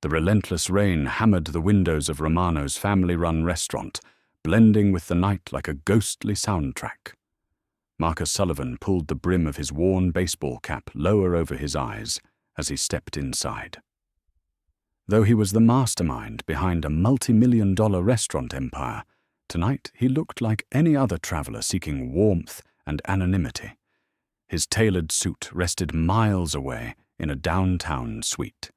The relentless rain hammered the windows of Romano's family-run restaurant, blending with the night like a ghostly soundtrack. Marcus Sullivan pulled the brim of his worn baseball cap lower over his eyes as he stepped inside. Though he was the mastermind behind a multi-million-dollar restaurant empire, tonight he looked like any other traveler seeking warmth and anonymity. His tailored suit rested miles away in a downtown suite.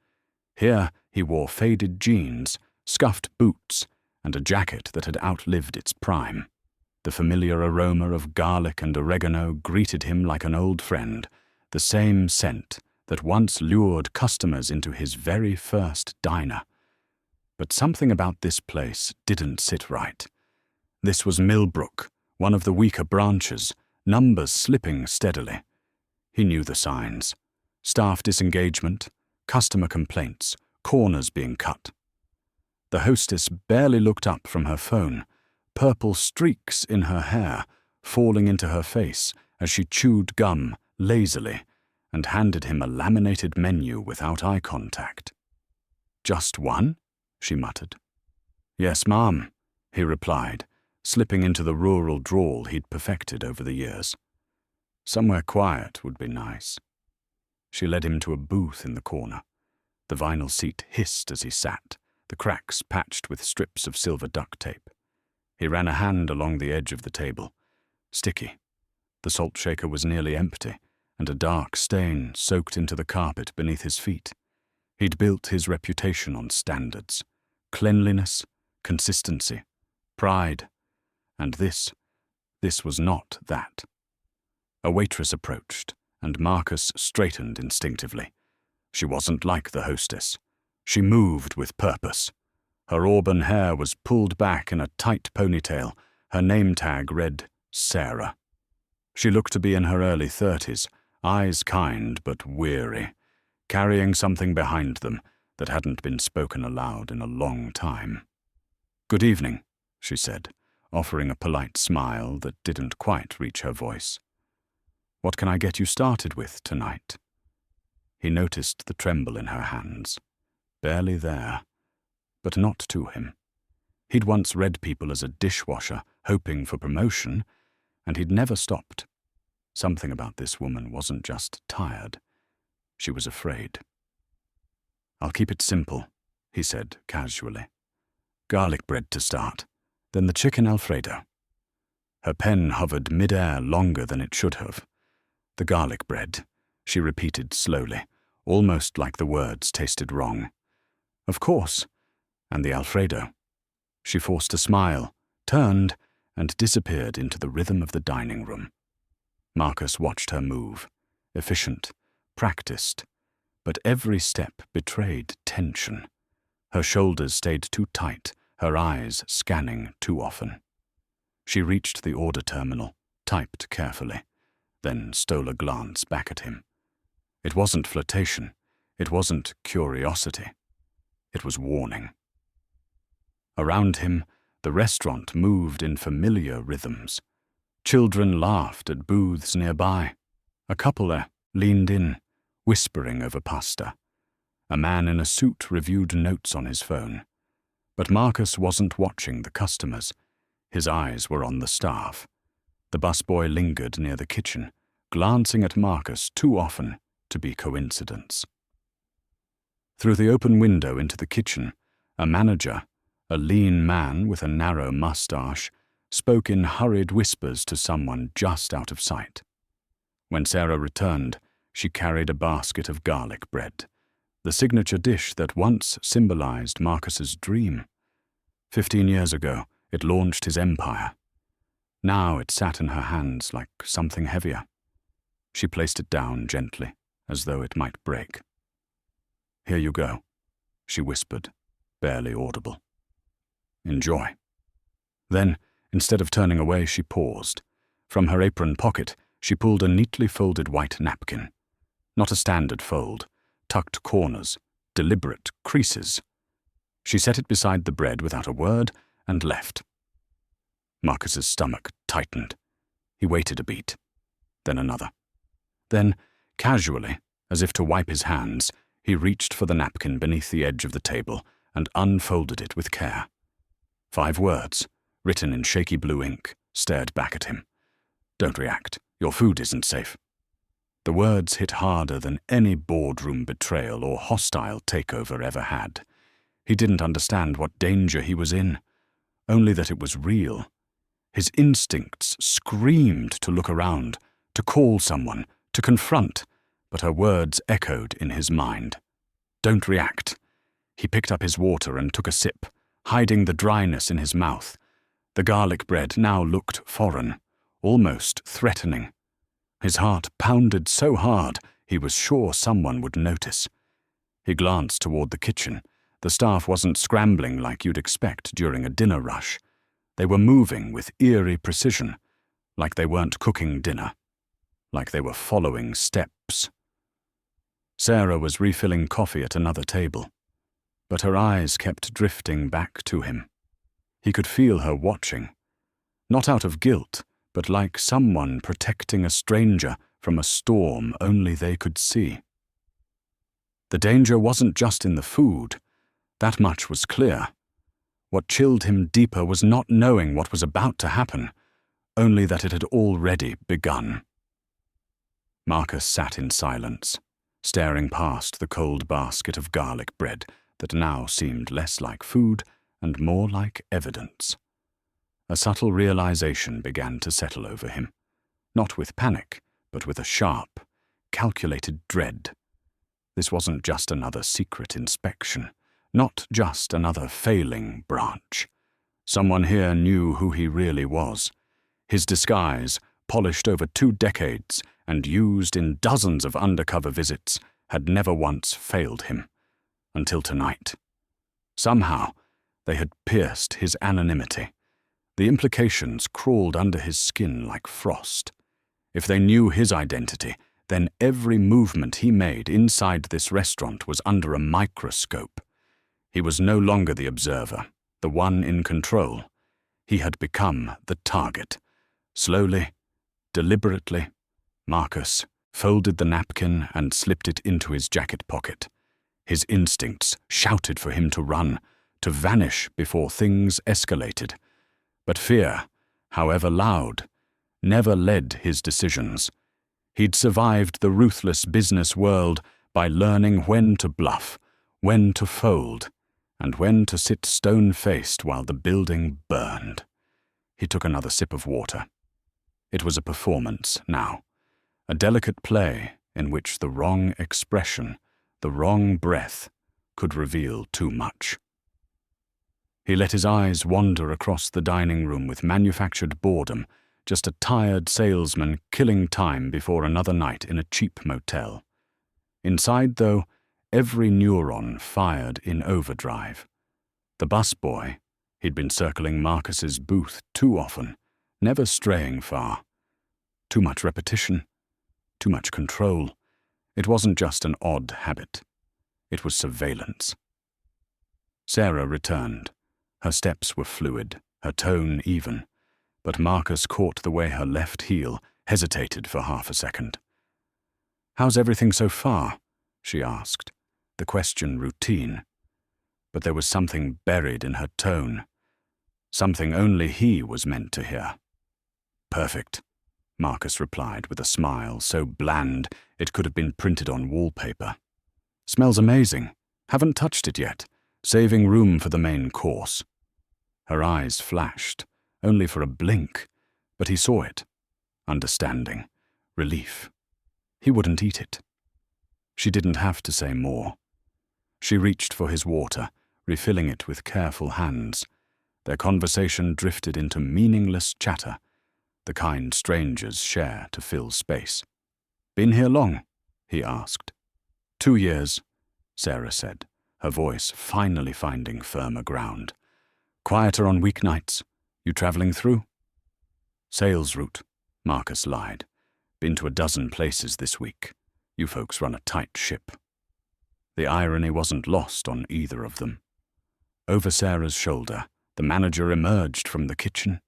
Here he wore faded jeans, scuffed boots, and a jacket that had outlived its prime. The familiar aroma of garlic and oregano greeted him like an old friend, the same scent that once lured customers into his very first diner. But something about this place didn't sit right. This was Millbrook, one of the weaker branches, numbers slipping steadily. He knew the signs: staff disengagement, customer complaints, corners being cut. The hostess barely looked up from her phone, purple streaks in her hair falling into her face as she chewed gum lazily and handed him a laminated menu without eye contact. "Just one?" she muttered. "Yes, ma'am," he replied, slipping into the rural drawl he'd perfected over the years. Somewhere quiet would be nice. She led him to a booth in the corner. The vinyl seat hissed as he sat, the cracks patched with strips of silver duct tape. He ran a hand along the edge of the table. Sticky. The salt shaker was nearly empty, and a dark stain soaked into the carpet beneath his feet. He'd built his reputation on standards: cleanliness, consistency, pride. And this was not that. A waitress approached, and Marcus straightened instinctively. She wasn't like the hostess. She moved with purpose. Her auburn hair was pulled back in a tight ponytail. Her name tag read Sarah. She looked to be in her early 30s, eyes kind but weary, carrying something behind them that hadn't been spoken aloud in a long time. "Good evening," she said, offering a polite smile that didn't quite reach her voice. "What can I get you started with tonight?" He noticed the tremble in her hands. Barely there, but not to him. He'd once read people as a dishwasher, hoping for promotion, and he'd never stopped. Something about this woman wasn't just tired. She was afraid. "I'll keep it simple," he said casually. "Garlic bread to start, then the chicken Alfredo." Her pen hovered mid-air longer than it should have. "The garlic bread," she repeated slowly, almost like the words tasted wrong. "Of course. And the Alfredo." She forced a smile, turned, and disappeared into the rhythm of the dining room. Marcus watched her move, efficient, practiced, but every step betrayed tension. Her shoulders stayed too tight, her eyes scanning too often. She reached the order terminal, typed carefully, then stole a glance back at him. It wasn't flirtation. It wasn't curiosity. It was warning. Around him, the restaurant moved in familiar rhythms. Children laughed at booths nearby. A couple there leaned in, whispering over pasta. A man in a suit reviewed notes on his phone. But Marcus wasn't watching the customers. His eyes were on the staff. The busboy lingered near the kitchen, glancing at Marcus too often to be coincidence. Through the open window into the kitchen, a manager, a lean man with a narrow mustache, spoke in hurried whispers to someone just out of sight. When Sarah returned, she carried a basket of garlic bread, the signature dish that once symbolized Marcus's dream. 15 years ago, it launched his empire. Now it sat in her hands like something heavier. She placed it down gently, as though it might break. "Here you go," she whispered, barely audible. "Enjoy." Then, instead of turning away, she paused. From her apron pocket, she pulled a neatly folded white napkin. Not a standard fold, tucked corners, deliberate creases. She set it beside the bread without a word and left. Marcus's stomach tightened. He waited a beat, then another. Then, casually, as if to wipe his hands, He reached for the napkin beneath the edge of the table and unfolded it with care. 5 words, written in shaky blue ink, stared back at him. "Don't react. Your food isn't safe." The words hit harder than any boardroom betrayal or hostile takeover ever had. He didn't understand what danger he was in, only that it was real. His instincts screamed to look around, to call someone, to confront, but her words echoed in his mind. "Don't react." He picked up his water and took a sip, hiding the dryness in his mouth. The garlic bread now looked foreign, almost threatening. His heart pounded so hard he was sure someone would notice. He glanced toward the kitchen. The staff wasn't scrambling like you'd expect during a dinner rush. They were moving with eerie precision, like they weren't cooking dinner, like they were following steps. Sarah was refilling coffee at another table, but her eyes kept drifting back to him. He could feel her watching, not out of guilt, but like someone protecting a stranger from a storm only they could see. The danger wasn't just in the food. That much was clear. What chilled him deeper was not knowing what was about to happen, only that it had already begun. Marcus sat in silence, staring past the cold basket of garlic bread that now seemed less like food and more like evidence. A subtle realization began to settle over him, not with panic, but with a sharp, calculated dread. This wasn't just another secret inspection, not just another failing branch. Someone here knew who he really was. His disguise, polished over 2 decades and used in dozens of undercover visits, had never once failed him. Until tonight. Somehow, they had pierced his anonymity. The implications crawled under his skin like frost. If they knew his identity, then every movement he made inside this restaurant was under a microscope. He was no longer the observer, the one in control. He had become the target. Slowly, deliberately, Marcus folded the napkin and slipped it into his jacket pocket. His instincts shouted for him to run, to vanish before things escalated. But fear, however loud, never led his decisions. He'd survived the ruthless business world by learning when to bluff, when to fold, and when to sit stone-faced while the building burned. He took another sip of water. It was a performance now, a delicate play in which the wrong expression, the wrong breath, could reveal too much. He let his eyes wander across the dining room with manufactured boredom, just a tired salesman killing time before another night in a cheap motel. Inside, though, every neuron fired in overdrive. The busboy, he'd been circling Marcus's booth too often, never straying far. Too much repetition, too much control. It wasn't just an odd habit. It was surveillance. Sarah returned. Her steps were fluid, her tone even, but Marcus caught the way her left heel hesitated for half a second. "How's everything so far?" she asked, the question routine. But there was something buried in her tone, something only he was meant to hear. "Perfect," Marcus replied with a smile so bland it could have been printed on wallpaper. "Smells amazing. Haven't touched it yet, saving room for the main course." Her eyes flashed, only for a blink, but he saw it. Understanding, relief. He wouldn't eat it. She didn't have to say more. She reached for his water, refilling it with careful hands. Their conversation drifted into meaningless chatter, the kind strangers share to fill space. "Been here long?" he asked. 2 years, Sarah said, her voice finally finding firmer ground. "Quieter on weeknights. You traveling through?" "Sales route," Marcus lied. "Been to a dozen places this week. You folks run a tight ship." The irony wasn't lost on either of them. Over Sarah's shoulder, the manager emerged from the kitchen.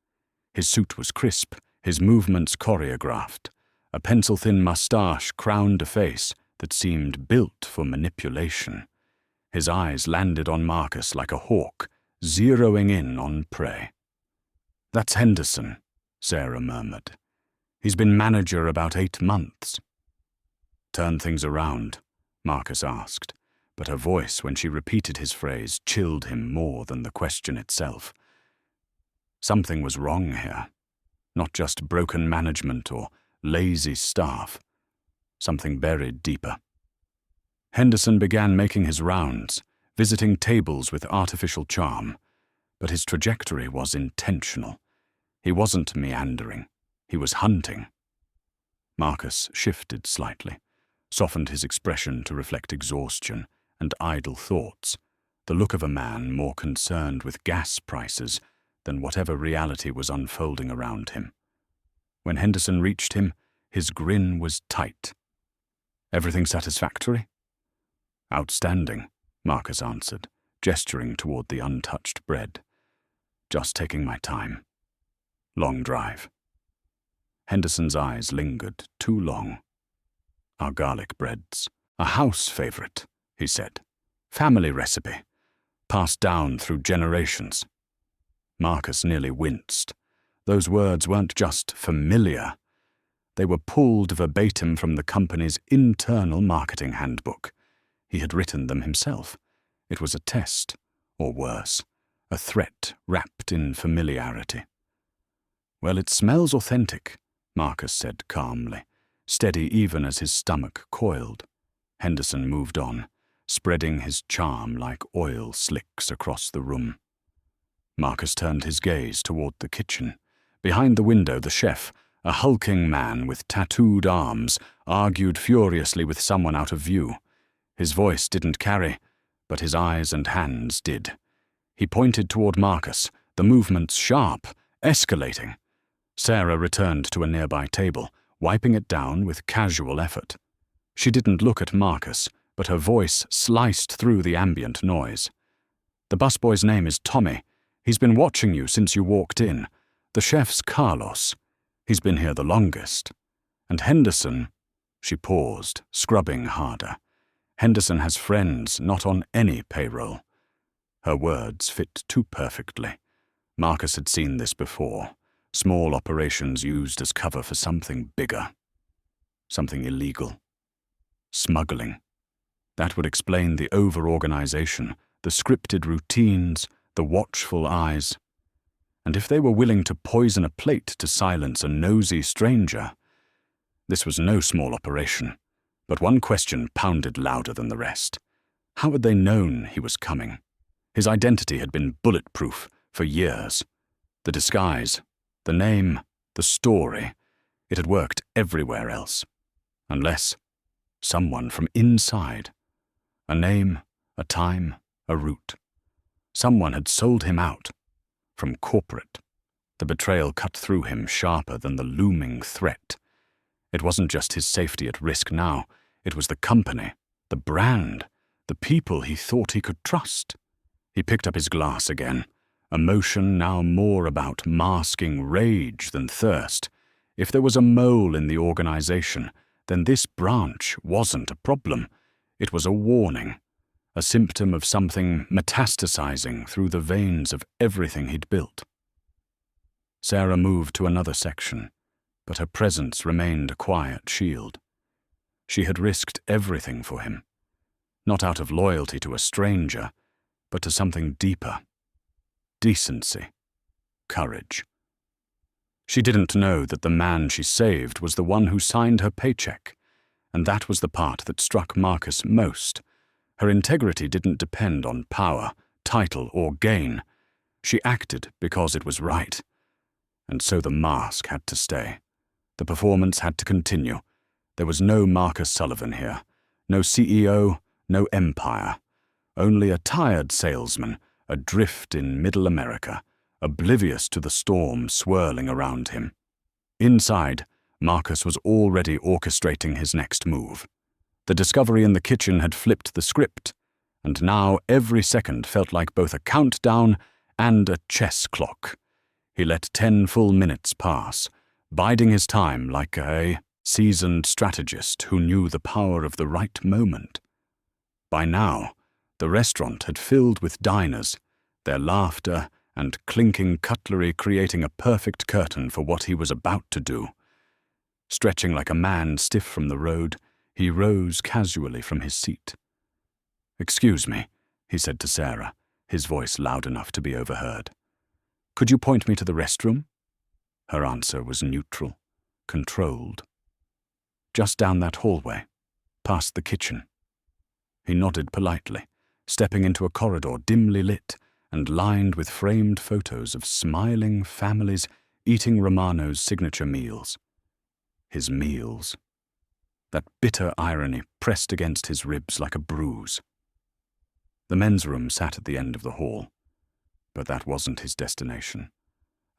His suit was crisp, his movements choreographed. A pencil-thin mustache crowned a face that seemed built for manipulation. His eyes landed on Marcus like a hawk, zeroing in on prey. "That's Henderson," Sarah murmured. "He's been manager about 8 months. "Turn things around?" Marcus asked, but her voice when she repeated his phrase chilled him more than the question itself. Something was wrong here. Not just broken management or lazy staff. Something buried deeper. Henderson began making his rounds, visiting tables with artificial charm, but his trajectory was intentional. He wasn't meandering. He was hunting. Marcus shifted slightly, softened his expression to reflect exhaustion and idle thoughts, the look of a man more concerned with gas prices than whatever reality was unfolding around him. When Henderson reached him, his grin was tight. "Everything satisfactory?" "Outstanding," Marcus answered, gesturing toward the untouched bread. "Just taking my time. Long drive." Henderson's eyes lingered too long. "Our garlic breads. A house favorite," he said. "Family recipe. Passed down through generations." Marcus nearly winced. Those words weren't just familiar. They were pulled verbatim from the company's internal marketing handbook. He had written them himself. It was a test, or worse, a threat wrapped in familiarity. "Well, it smells authentic," Marcus said calmly, steady even as his stomach coiled. Henderson moved on, spreading his charm like oil slicks across the room. Marcus turned his gaze toward the kitchen. Behind the window, the chef, a hulking man with tattooed arms, argued furiously with someone out of view. His voice didn't carry, but his eyes and hands did. He pointed toward Marcus, the movements sharp, escalating. Sarah returned to a nearby table, wiping it down with casual effort. She didn't look at Marcus, but her voice sliced through the ambient noise. "The busboy's name is Tommy. He's been watching you since you walked in. The chef's Carlos. He's been here the longest. And Henderson—" She paused, scrubbing harder. "Henderson has friends not on any payroll." Her words fit too perfectly. Marcus had seen this before. Small operations used as cover for something bigger. Something illegal. Smuggling. That would explain the over-organization, the scripted routines, the watchful eyes. And if they were willing to poison a plate to silence a nosy stranger, this was no small operation. But one question pounded louder than the rest. How had they known he was coming? His identity had been bulletproof for years. The disguise, the name, the story, it had worked everywhere else. Unless someone from inside. A name, a time, a route. Someone had sold him out. From corporate. The betrayal cut through him sharper than the looming threat. It wasn't just his safety at risk now. It was the company, the brand, the people he thought he could trust. He picked up his glass again, emotion now more about masking rage than thirst. If there was a mole in the organization, then this branch wasn't a problem. It was a warning, a symptom of something metastasizing through the veins of everything he'd built. Sarah moved to another section, but her presence remained a quiet shield. She had risked everything for him, not out of loyalty to a stranger, but to something deeper. Decency. Courage. She didn't know that the man she saved was the one who signed her paycheck, and that was the part that struck Marcus most. Her integrity didn't depend on power, title, or gain. She acted because it was right. And so the mask had to stay. The performance had to continue. There was no Marcus Sullivan here. No CEO, no empire. Only a tired salesman, adrift in Middle America, oblivious to the storm swirling around him. Inside, Marcus was already orchestrating his next move. The discovery in the kitchen had flipped the script, and now every second felt like both a countdown and a chess clock. He let 10 full minutes pass, biding his time like a seasoned strategist who knew the power of the right moment. By now, the restaurant had filled with diners, their laughter and clinking cutlery creating a perfect curtain for what he was about to do. Stretching like a man stiff from the road, he rose casually from his seat. "Excuse me," he said to Sarah, his voice loud enough to be overheard. "Could you point me to the restroom?" Her answer was neutral, controlled. "Just down that hallway, past the kitchen." He nodded politely, stepping into a corridor dimly lit and lined with framed photos of smiling families eating Romano's signature meals. His meals. That bitter irony pressed against his ribs like a bruise. The men's room sat at the end of the hall, but that wasn't his destination.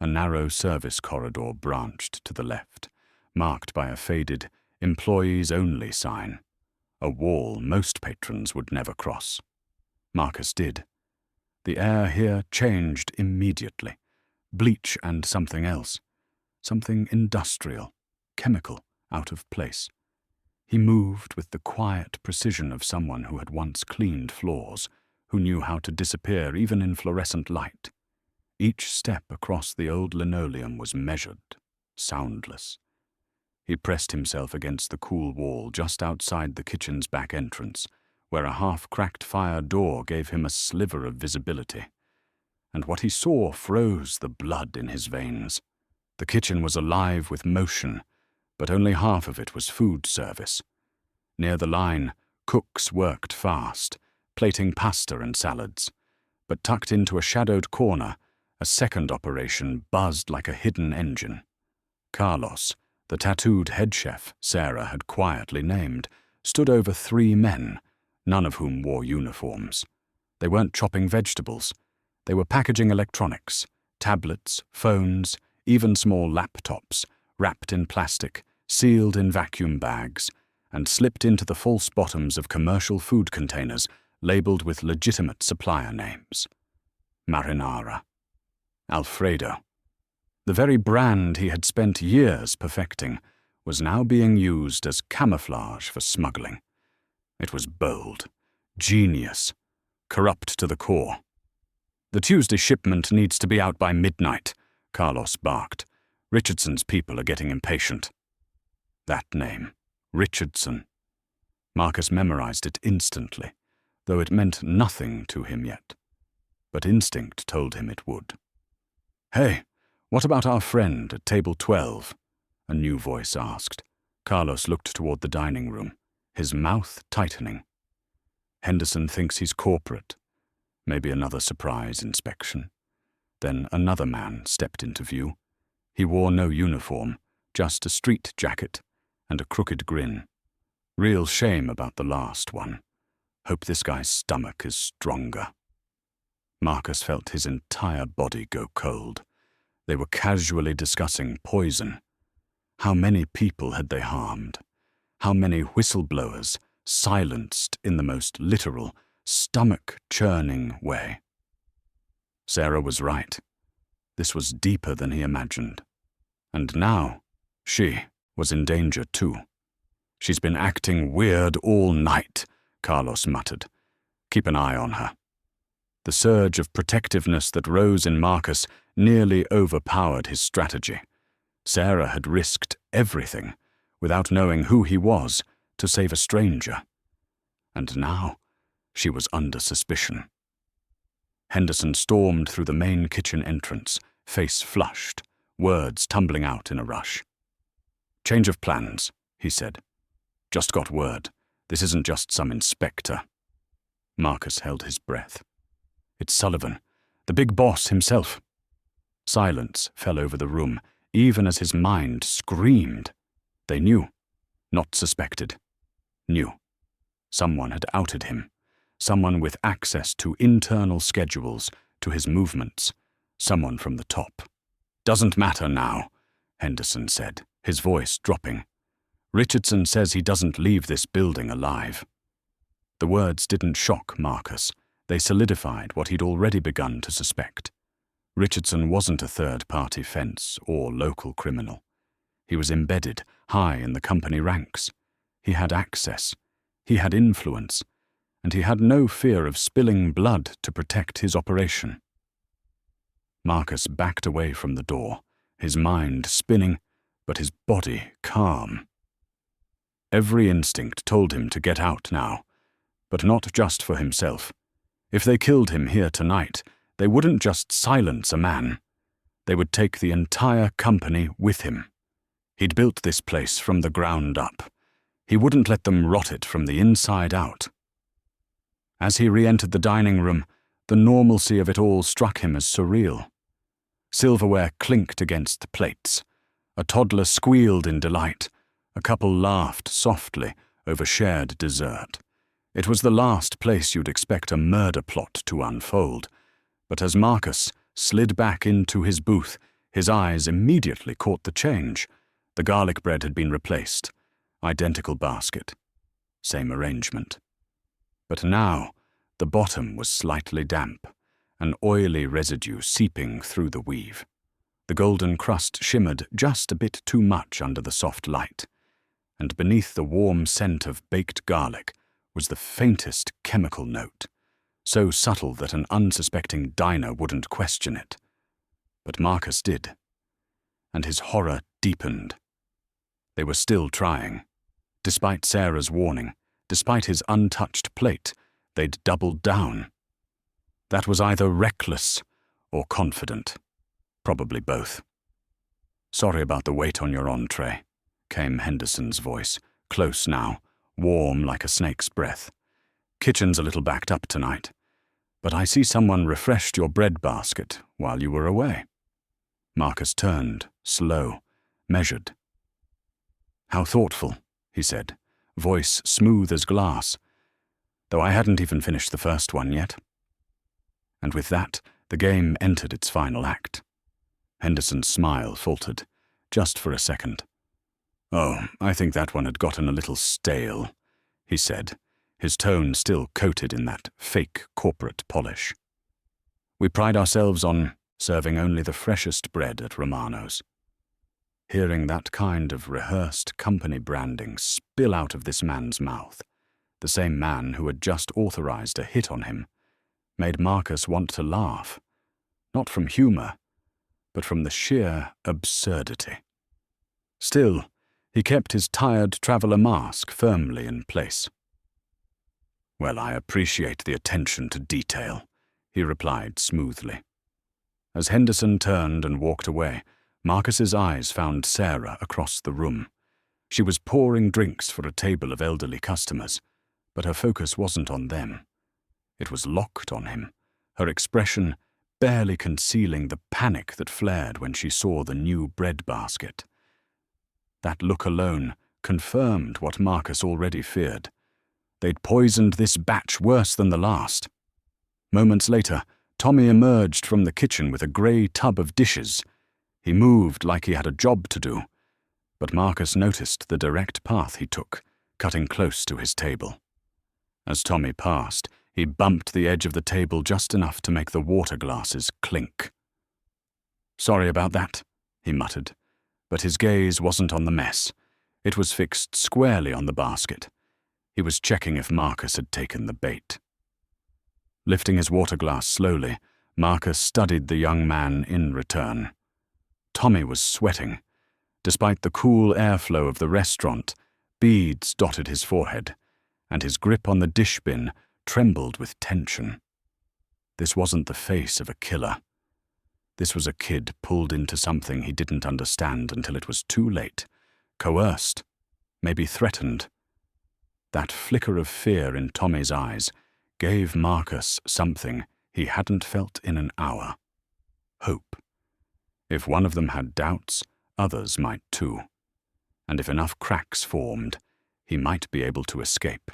A narrow service corridor branched to the left, marked by a faded "Employees Only" sign, a wall most patrons would never cross. Marcus did. The air here changed immediately. Bleach and something else. Something industrial, chemical, out of place. He moved with the quiet precision of someone who had once cleaned floors, who knew how to disappear even in fluorescent light. Each step across the old linoleum was measured, soundless. He pressed himself against the cool wall just outside the kitchen's back entrance, where a half-cracked fire door gave him a sliver of visibility. And what he saw froze the blood in his veins. The kitchen was alive with motion, but only half of it was food service. Near the line, cooks worked fast, plating pasta and salads. But tucked into a shadowed corner, a second operation buzzed like a hidden engine. Carlos, the tattooed head chef Sarah had quietly named, stood over 3 men, none of whom wore uniforms. They weren't chopping vegetables. They were packaging electronics, tablets, phones, even small laptops, wrapped in plastic, sealed in vacuum bags, and slipped into the false bottoms of commercial food containers labeled with legitimate supplier names. Marinara. Alfredo. The very brand he had spent years perfecting was now being used as camouflage for smuggling. It was bold, genius, corrupt to the core. "The Tuesday shipment needs to be out by midnight," Carlos barked. "Richardson's people are getting impatient." That name, Richardson. Marcus memorized it instantly, though it meant nothing to him yet. But instinct told him it would. "Hey, what about our friend at table 12? A new voice asked. Carlos looked toward the dining room, his mouth tightening. "Henderson thinks he's corporate. Maybe another surprise inspection." Then another man stepped into view. He wore no uniform, just a street jacket and a crooked grin. Real shame about the last one. Hope this guy's stomach is stronger. Marcus felt his entire body go cold. They were casually discussing poison. How many people had they harmed? How many whistleblowers silenced in the most literal, stomach-churning way? Sarah was right. This was deeper than he imagined. And now, she was in danger too. "She's been acting weird all night," Carlos muttered. "Keep an eye on her." The surge of protectiveness that rose in Marcus nearly overpowered his strategy. Sarah had risked everything, without knowing who he was, to save a stranger. And now, she was under suspicion. Henderson stormed through the main kitchen entrance, face flushed, words tumbling out in a rush. "Change of plans," he said. "Just got word. This isn't just some inspector." Marcus held his breath. "It's Sullivan, the big boss himself." Silence fell over the room, even as his mind screamed. They knew, not suspected. Knew. Someone had outed him. Someone with access to internal schedules, to his movements. Someone from the top. "Doesn't matter now," Henderson said, his voice dropping. "Richardson says he doesn't leave this building alive." The words didn't shock Marcus. They solidified what he'd already begun to suspect. Richardson wasn't a third-party fence or local criminal. He was embedded, high in the company ranks. He had access. He had influence. And he had no fear of spilling blood to protect his operation. Marcus backed away from the door, his mind spinning, but his body calm. Every instinct told him to get out now, but not just for himself. If they killed him here tonight, they wouldn't just silence a man. They would take the entire company with him. He'd built this place from the ground up. He wouldn't let them rot it from the inside out. As he re-entered the dining room, the normalcy of it all struck him as surreal. Silverware clinked against the plates. A toddler squealed in delight. A couple laughed softly over shared dessert. It was the last place you'd expect a murder plot to unfold. But as Marcus slid back into his booth, his eyes immediately caught the change. The garlic bread had been replaced. Identical basket. Same arrangement. But now, the bottom was slightly damp, an oily residue seeping through the weave. The golden crust shimmered just a bit too much under the soft light, and beneath the warm scent of baked garlic was the faintest chemical note, so subtle that an unsuspecting diner wouldn't question it. But Marcus did, and his horror deepened. They were still trying. Despite Sarah's warning, despite his untouched plate, they'd doubled down. That was either reckless or confident. Probably both. "Sorry about the wait on your entree," came Henderson's voice, close now, warm like a snake's breath. "Kitchen's a little backed up tonight, but I see someone refreshed your bread basket while you were away." Marcus turned, slow, measured. "How thoughtful," he said, voice smooth as glass, though I hadn't even finished the first one yet. And with that, the game entered its final act. Henderson's smile faltered, just for a second. "Oh, I think that one had gotten a little stale," he said, his tone still coated in that fake corporate polish. "We pride ourselves on serving only the freshest bread at Romano's." Hearing that kind of rehearsed company branding spill out of this man's mouth, the same man who had just authorized a hit on him, made Marcus want to laugh, not from humor, but from the sheer absurdity. Still, he kept his tired traveler mask firmly in place. "Well, I appreciate the attention to detail," he replied smoothly. As Henderson turned and walked away, Marcus's eyes found Sarah across the room. She was pouring drinks for a table of elderly customers, but her focus wasn't on them. It was locked on him, her expression barely concealing the panic that flared when she saw the new bread basket. That look alone confirmed what Marcus already feared. They'd poisoned this batch worse than the last. Moments later, Tommy emerged from the kitchen with a grey tub of dishes. He moved like he had a job to do, but Marcus noticed the direct path he took, cutting close to his table. As Tommy passed, he bumped the edge of the table just enough to make the water glasses clink. "Sorry about that," he muttered, but his gaze wasn't on the mess. It was fixed squarely on the basket. He was checking if Marcus had taken the bait. Lifting his water glass slowly, Marcus studied the young man in return. Tommy was sweating. Despite the cool airflow of the restaurant, beads dotted his forehead, and his grip on the dish bin trembled with tension. This wasn't the face of a killer. This was a kid pulled into something he didn't understand until it was too late, coerced, maybe threatened. That flicker of fear in Tommy's eyes gave Marcus something he hadn't felt in an hour: hope. If one of them had doubts, others might too. And if enough cracks formed, he might be able to escape.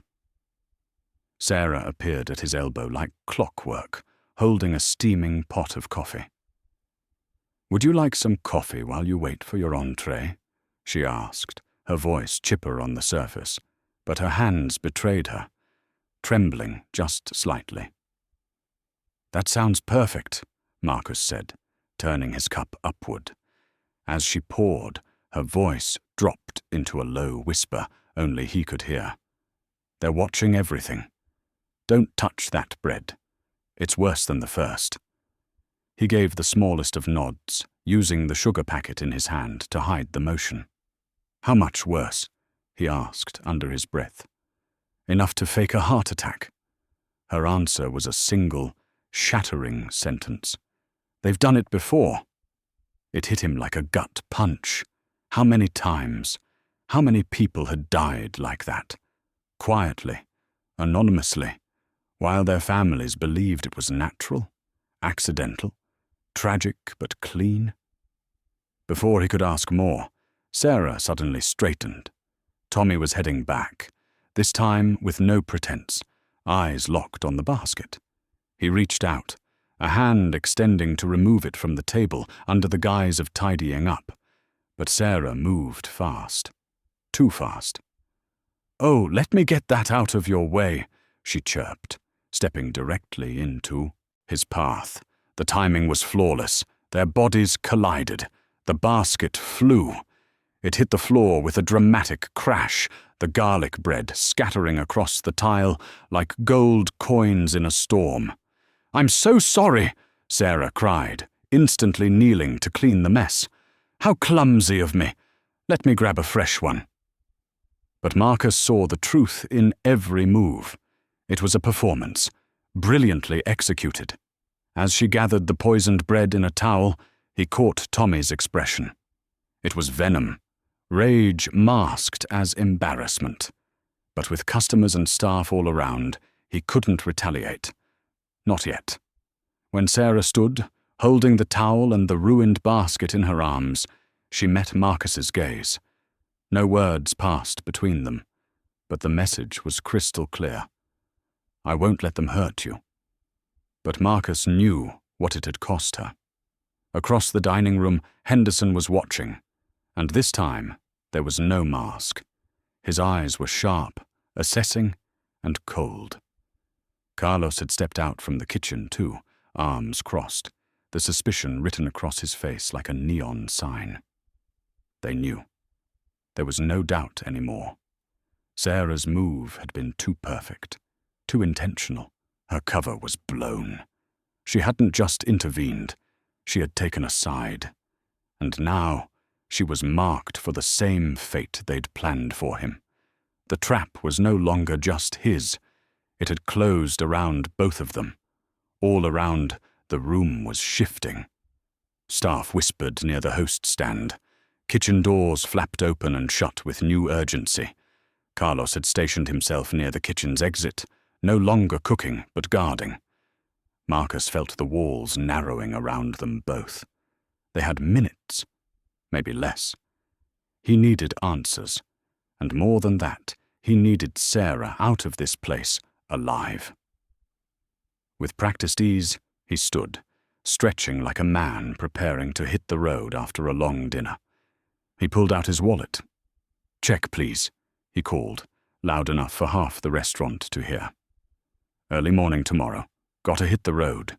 Sarah appeared at his elbow like clockwork, holding a steaming pot of coffee. "Would you like some coffee while you wait for your entree?" she asked, her voice chipper on the surface, but her hands betrayed her, trembling just slightly. "That sounds perfect," Marcus said, turning his cup upward. As she poured, Her voice dropped into a low whisper only he could hear. "They're watching everything. Don't touch that bread. It's worse than the first." He gave the smallest of nods, using the sugar packet in his hand to hide the motion. "How much worse?" he asked under his breath. "Enough to fake a heart attack." Her answer was a single, shattering sentence. "They've done it before." It hit him like a gut punch. How many times? How many people had died like that? Quietly, anonymously, while their families believed it was natural, accidental, tragic but clean. Before he could ask more, Sarah suddenly straightened. Tommy was heading back, this time with no pretense, eyes locked on the basket. He reached out, a hand extending to remove it from the table under the guise of tidying up. But Sarah moved fast. Too fast. "Oh, let me get that out of your way," she chirped, stepping directly into his path. The timing was flawless. Their bodies collided. The basket flew. It hit the floor with a dramatic crash, the garlic bread scattering across the tile like gold coins in a storm. "I'm so sorry," Sarah cried, instantly kneeling to clean the mess. "How clumsy of me. Let me grab a fresh one." But Marcus saw the truth in every move. It was a performance, brilliantly executed. As she gathered the poisoned bread in a towel, he caught Tommy's expression. It was venom, rage masked as embarrassment. But with customers and staff all around, he couldn't retaliate. Not yet. When Sarah stood, holding the towel and the ruined basket in her arms, she met Marcus's gaze. No words passed between them, but the message was crystal clear. "I won't let them hurt you." But Marcus knew what it had cost her. Across the dining room, Henderson was watching, and this time there was no mask. His eyes were sharp, assessing, and cold. Carlos had stepped out from the kitchen too, arms crossed, the suspicion written across his face like a neon sign. They knew. There was no doubt anymore. Sarah's move had been too perfect, too intentional. Her cover was blown. She hadn't just intervened, she had taken a side. And now she was marked for the same fate they'd planned for him. The trap was no longer just his. It had closed around both of them. All around, the room was shifting. Staff whispered near the host stand. Kitchen doors flapped open and shut with new urgency. Carlos had stationed himself near the kitchen's exit, no longer cooking but guarding. Marcus felt the walls narrowing around them both. They had minutes, maybe less. He needed answers, and more than that, he needed Sarah out of this place, alive. With practiced ease, he stood, stretching like a man preparing to hit the road after a long dinner. He pulled out his wallet. "Check, please," he called, loud enough for half the restaurant to hear. "Early morning tomorrow. Gotta hit the road."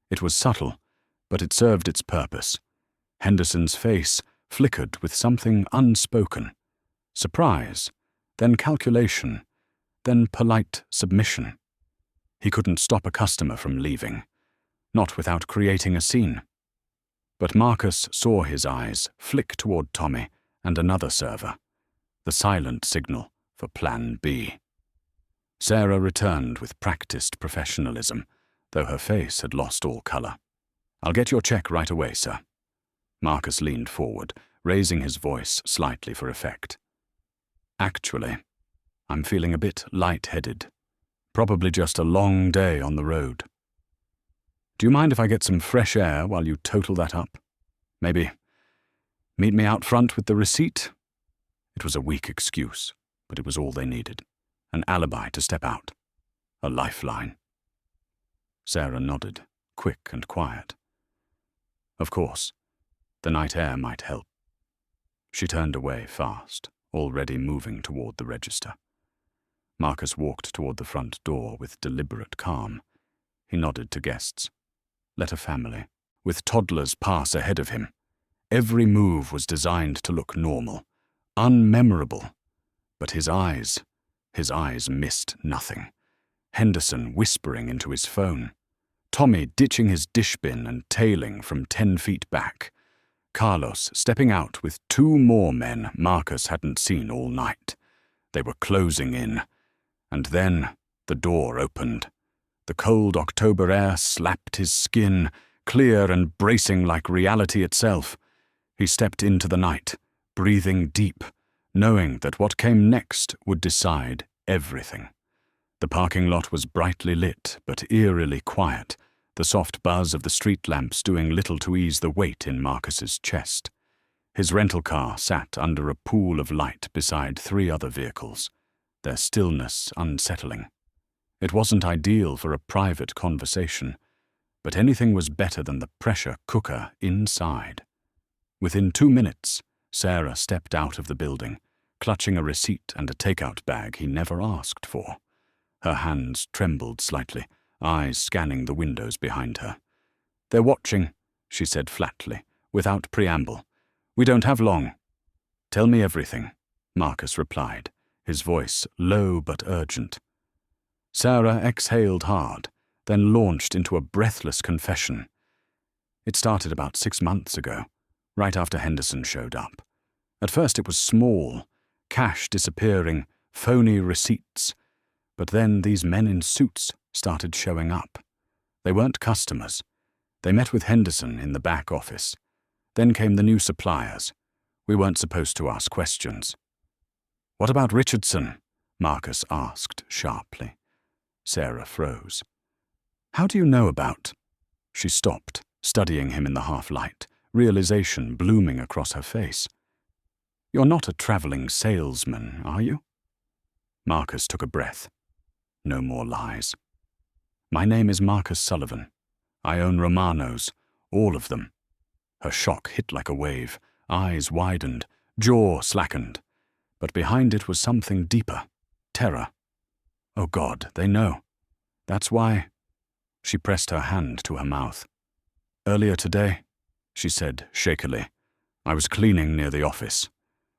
It was subtle, but it served its purpose. Henderson's face flickered with something unspoken. Surprise, then calculation, then polite submission. He couldn't stop a customer from leaving, not without creating a scene. But Marcus saw his eyes flick toward Tommy and another server, the silent signal for Plan B. Sarah returned with practiced professionalism, though her face had lost all color. "I'll get your check right away, sir." Marcus leaned forward, raising his voice slightly for effect. "Actually, I'm feeling a bit light-headed. Probably just a long day on the road. Do you mind if I get some fresh air while you total that up? Maybe meet me out front with the receipt?" It was a weak excuse, but it was all they needed. An alibi to step out. A lifeline. Sarah nodded, quick and quiet. Of course, the night air might help. She turned away fast, already moving toward the register. Marcus walked toward the front door with deliberate calm. He nodded to guests. Let a family, with toddlers, pass ahead of him. Every move was designed to look normal, unmemorable. But his eyes missed nothing. Henderson whispering into his phone. Tommy ditching his dish bin and tailing from 10 feet back. Carlos stepping out with 2 more men Marcus hadn't seen all night. They were closing in. And then the door opened. The cold October air slapped his skin, clear and bracing like reality itself. He stepped into the night, breathing deep, knowing that what came next would decide everything. The parking lot was brightly lit, but eerily quiet, the soft buzz of the street lamps doing little to ease the weight in Marcus's chest. His rental car sat under a pool of light beside 3 other vehicles, their stillness unsettling. It wasn't ideal for a private conversation, but anything was better than the pressure cooker inside. Within 2 minutes, Sarah stepped out of the building, clutching a receipt and a takeout bag he never asked for. Her hands trembled slightly, eyes scanning the windows behind her. "They're watching," she said flatly, without preamble. "We don't have long." "Tell me everything," Marcus replied, his voice low but urgent. Sarah exhaled hard, then launched into a breathless confession. It started about 6 months ago, right after Henderson showed up. At first it was small, cash disappearing, phony receipts. But then these men in suits started showing up. They weren't customers. They met with Henderson in the back office. Then came the new suppliers. We weren't supposed to ask questions. "What about Richardson?" Marcus asked sharply. Sarah froze. "How do you know about—" She stopped, studying him in the half-light, realization blooming across her face. "You're not a traveling salesman, are you?" Marcus took a breath. No more lies. "My name is Marcus Sullivan. I own Romano's, all of them." Her shock hit like a wave, eyes widened, jaw slackened. But behind it was something deeper, terror. "Oh God, they know. That's why—" She pressed her hand to her mouth. "Earlier today," she said shakily, "I was cleaning near the office.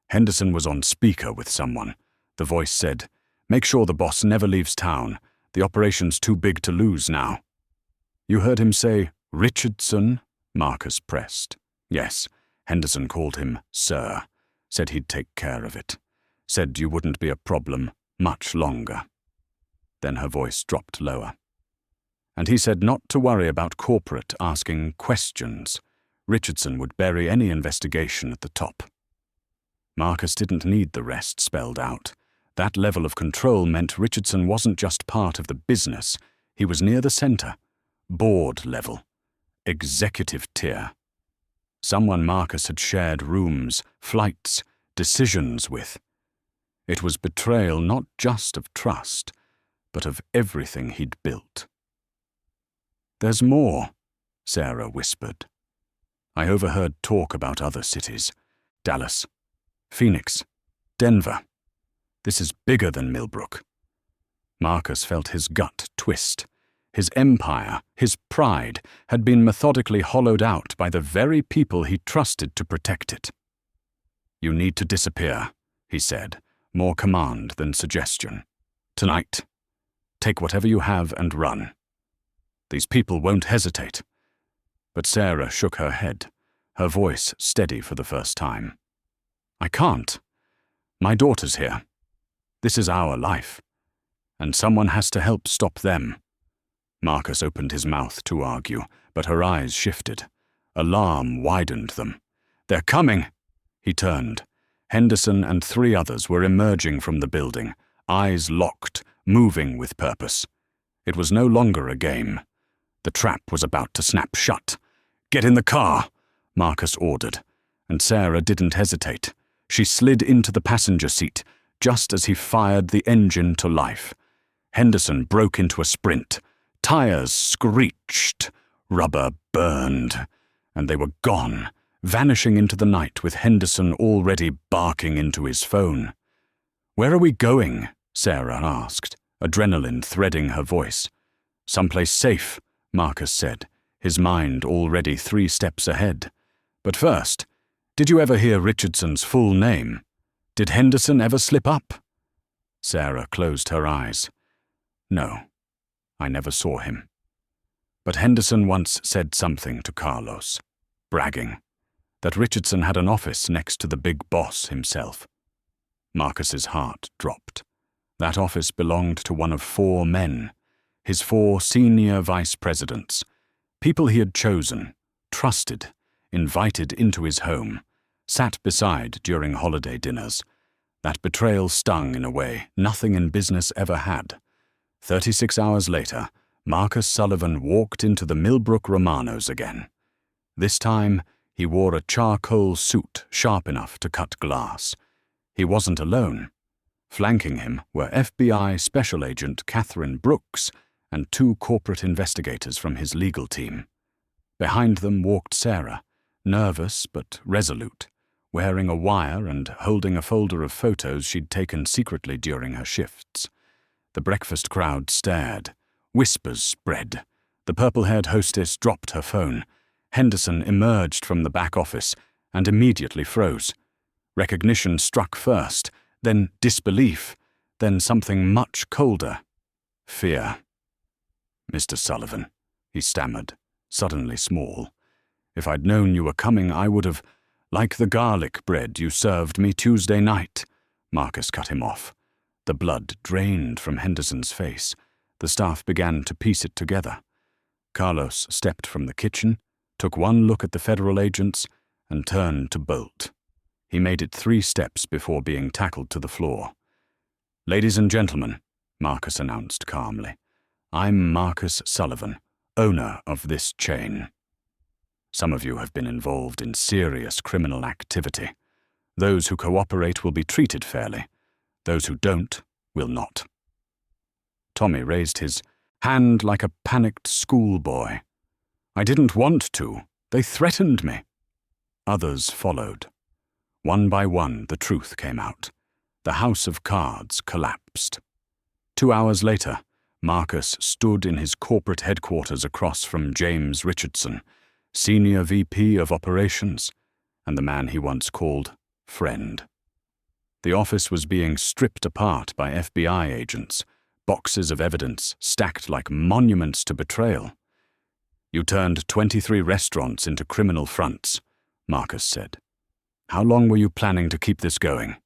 Henderson was on speaker with someone. The voice said, 'Make sure the boss never leaves town. The operation's too big to lose now.'" "You heard him say, 'Richardson'?" Marcus pressed. "Yes, Henderson called him Sir. Said he'd take care of it. Said you wouldn't be a problem much longer." Then her voice dropped lower. "And he said not to worry about corporate asking questions. Richardson would bury any investigation at the top." Marcus didn't need the rest spelled out. That level of control meant Richardson wasn't just part of the business. He was near the center, board level, executive tier. Someone Marcus had shared rooms, flights, decisions with. It was betrayal not just of trust, but of everything he'd built. "There's more," Sarah whispered. "I overheard talk about other cities. Dallas, Phoenix, Denver. This is bigger than Millbrook." Marcus felt his gut twist. His empire, his pride, had been methodically hollowed out by the very people he trusted to protect it. "You need to disappear," he said, more command than suggestion. "Tonight. Take whatever you have and run. These people won't hesitate." But Sarah shook her head, her voice steady for the first time. "I can't. My daughter's here. This is our life. And someone has to help stop them." Marcus opened his mouth to argue, but her eyes shifted. Alarm widened them. "They're coming!" He turned. Henderson and 3 others were emerging from the building, eyes locked, moving with purpose. It was no longer a game. The trap was about to snap shut. "Get in the car," Marcus ordered, and Sarah didn't hesitate. She slid into the passenger seat, just as he fired the engine to life. Henderson broke into a sprint. Tires screeched, rubber burned, and they were gone, vanishing into the night with Henderson already barking into his phone. "Where are we going?" Sarah asked, adrenaline threading her voice. "Someplace safe," Marcus said, his mind already 3 steps ahead. "But first, Did you ever hear Richardson's full name? Did Henderson ever slip up? Sarah closed her eyes. No, I never saw him. But Henderson once said something to Carlos, bragging, that Richardson had an office next to the big boss himself. Marcus's heart dropped. That office belonged to one of 4 men, his 4 senior vice presidents, people he had chosen, trusted, invited into his home, sat beside during holiday dinners. That betrayal stung in a way nothing in business ever had. 36 hours later, Marcus Sullivan walked into the Millbrook Romanos again. This time, he wore a charcoal suit sharp enough to cut glass. He wasn't alone. Flanking him were FBI Special Agent Catherine Brooks and 2 corporate investigators from his legal team. Behind them walked Sarah, nervous but resolute, wearing a wire and holding a folder of photos she'd taken secretly during her shifts. The breakfast crowd stared. Whispers spread. The purple-haired hostess dropped her phone. Henderson emerged from the back office and immediately froze. Recognition struck first, then disbelief, then something much colder. Fear. "Mr. Sullivan," he stammered, suddenly small. "If I'd known you were coming, I would have, like the garlic bread you served me Tuesday night." Marcus cut him off. The blood drained from Henderson's face. The staff began to piece it together. Carlos stepped from the kitchen, took one look at the federal agents, and turned to bolt. He made it 3 steps before being tackled to the floor. "Ladies and gentlemen," Marcus announced calmly, "I'm Marcus Sullivan, owner of this chain. Some of you have been involved in serious criminal activity. Those who cooperate will be treated fairly. Those who don't will not." Tommy raised his hand like a panicked schoolboy. "I didn't want to. They threatened me." Others followed. One by one, the truth came out. The house of cards collapsed. 2 hours later, Marcus stood in his corporate headquarters across from James Richardson, Senior VP of Operations, and the man he once called friend. The office was being stripped apart by FBI agents, boxes of evidence stacked like monuments to betrayal. "You turned 23 restaurants into criminal fronts," Marcus said. "How long were you planning to keep this going?"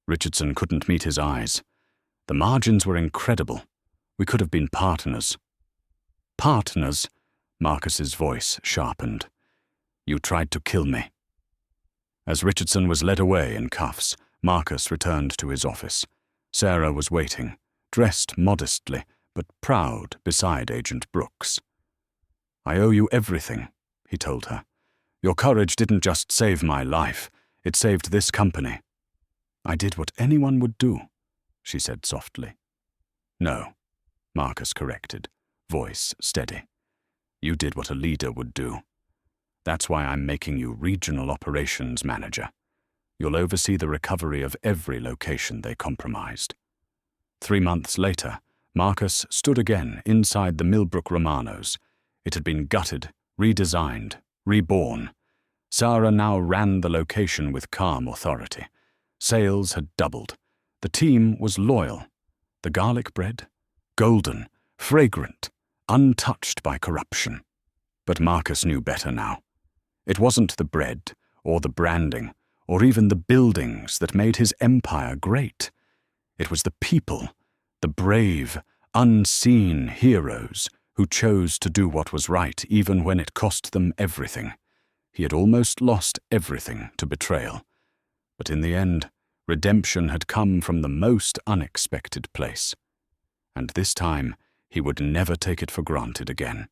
Richardson couldn't meet his eyes. "The margins were incredible. We could have been partners." "Partners?" Marcus's voice sharpened. "You tried to kill me." As Richardson was led away in cuffs, Marcus returned to his office. Sarah was waiting, dressed modestly, but proud beside Agent Brooks. "I owe you everything," he told her. "Your courage didn't just save my life, it saved this company." "I did what anyone would do," she said softly. "No," Marcus corrected, voice steady. "You did what a leader would do. That's why I'm making you Regional Operations Manager. You'll oversee the recovery of every location they compromised." 3 months later, Marcus stood again inside the Millbrook Romanos. It had been gutted, redesigned, reborn. Sarah now ran the location with calm authority. Sales had doubled. The team was loyal. The garlic bread, golden, fragrant, untouched by corruption. But Marcus knew better now. It wasn't the bread, or the branding, or even the buildings that made his empire great. It was the people, the brave, unseen heroes who chose to do what was right even when it cost them everything. He had almost lost everything to betrayal. But in the end, redemption had come from the most unexpected place. And this time, he would never take it for granted again.